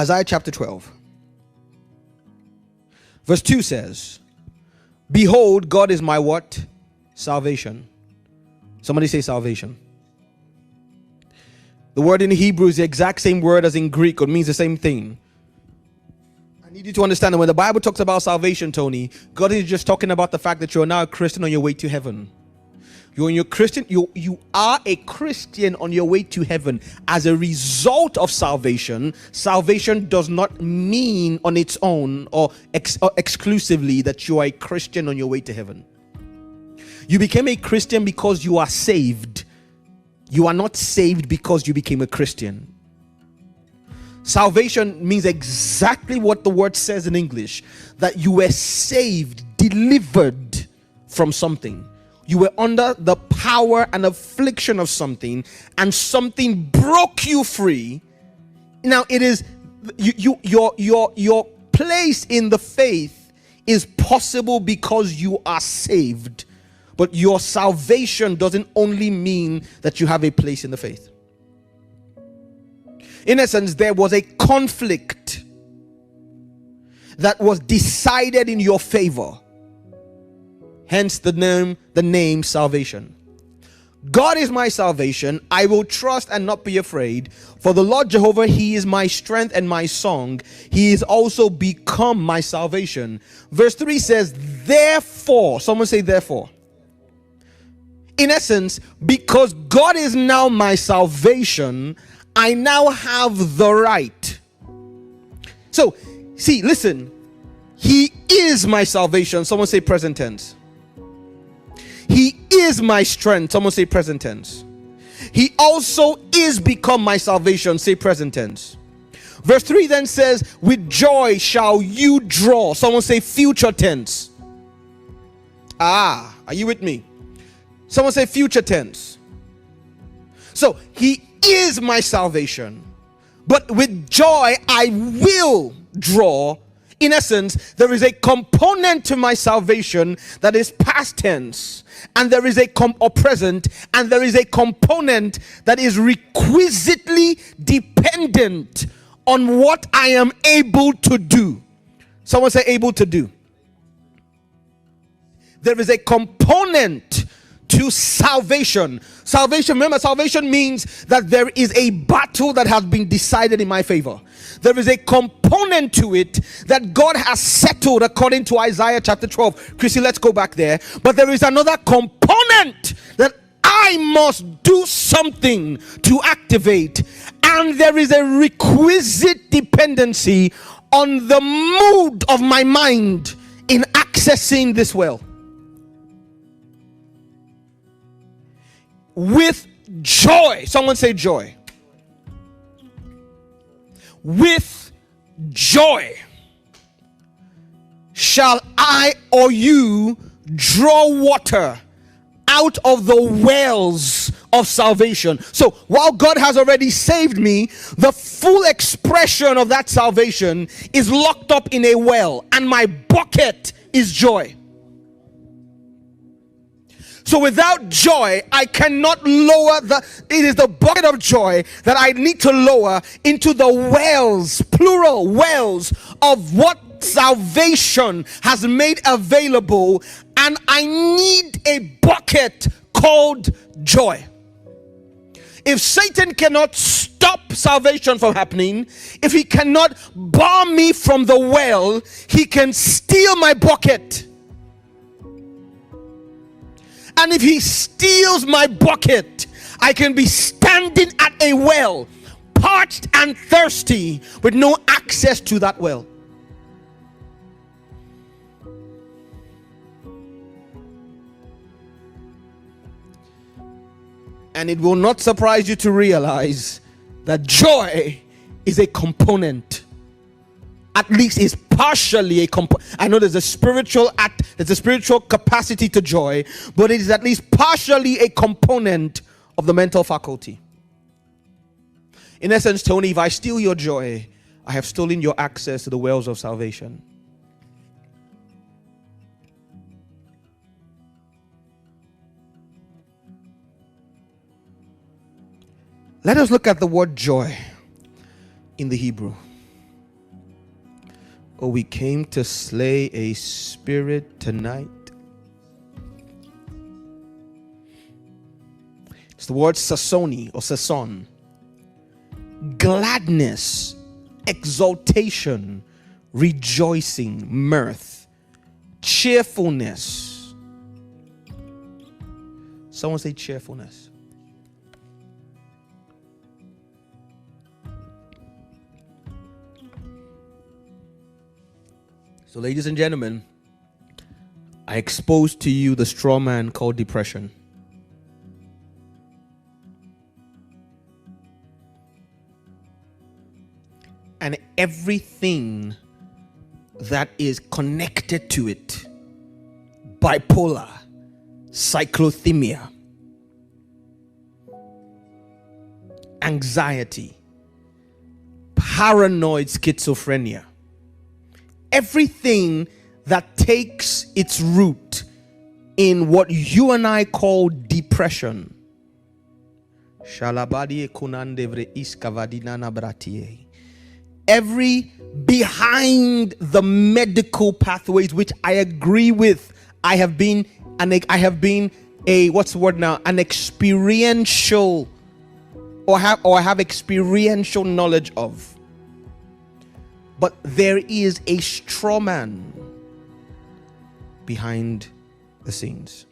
Isaiah chapter 12. Verse 2 says, behold, God is my what? Salvation. Somebody say salvation. The word in Hebrew is the exact same word as in Greek. It means the same thing. I need you to understand that when the Bible talks about salvation, Tony, God is just talking about the fact that you're now a Christian on your way to heaven. You are a Christian on your way to heaven. As a result of salvation, salvation does not mean on its own or exclusively that you are a Christian on your way to heaven. You became a Christian because you are saved. You are not saved because you became a Christian. Salvation means exactly what the word says in English, that you were saved, delivered from something. You were under the power and affliction of something, and something broke you free. Now it is your place in the faith is possible because you are saved, but your salvation doesn't only mean that you have a place in the faith. In essence, there was a conflict that was decided in your favor. Hence the name salvation. God is my salvation. I will trust and not be afraid. For the Lord Jehovah, he is my strength and my song. He is also become my salvation. Verse 3 says, therefore, someone say therefore. In essence, because God is now my salvation, I now have the right. So, see, listen. He is my salvation. Someone say present tense. He is my strength. Someone say present tense. He also is become my salvation. Say present tense. Verse 3 then says, with joy shall you draw. Someone say future tense. Are you with me? Someone say future tense. So he is my salvation, but with joy I will draw. In essence, there is a component to my salvation that is past tense, and there is present, and there is a component that is requisitely dependent on what I am able to do. Someone say able to do. There is a component to salvation. Remember, salvation means that there is a battle that has been decided in my favor. There is a component to it that God has settled according to Isaiah chapter 12. Chrissy, let's go back there. But there is another component that I must do something to activate. And there is a requisite dependency on the mood of my mind in accessing this well. With joy. Someone say joy. With joy shall I or you draw water out of the wells of salvation. So while God has already saved me, the full expression of that salvation is locked up in a well, and my bucket is joy. So without joy, I cannot lower it is the bucket of joy that I need to lower into the wells, plural wells, of what salvation has made available. And I need a bucket called joy. If Satan cannot stop salvation from happening, if he cannot bar me from the well, he can steal my bucket. And if he steals my bucket, I can be standing at a well, parched and thirsty, with no access to that well. And it will not surprise you to realize that joy is a component. At least is partially a component. I know there's a spiritual capacity to joy, but it is at least partially a component of the mental faculty. In essence, Tony, if I steal your joy, I have stolen your access to the wells of salvation. Let us look at the word joy in the Hebrew. Oh, we came to slay a spirit tonight. It's the word sasoni or sason. Gladness, exaltation, rejoicing, mirth, cheerfulness. Someone say cheerfulness. So, ladies and gentlemen, I exposed to you the straw man called depression. And everything that is connected to it: bipolar, cyclothymia, anxiety, paranoid schizophrenia. Everything that takes its root in what you and I call depression. Every behind the medical pathways, which I agree with, I have been a what's the word now? An experiential, or have experiential knowledge of. But there is a straw man behind the scenes.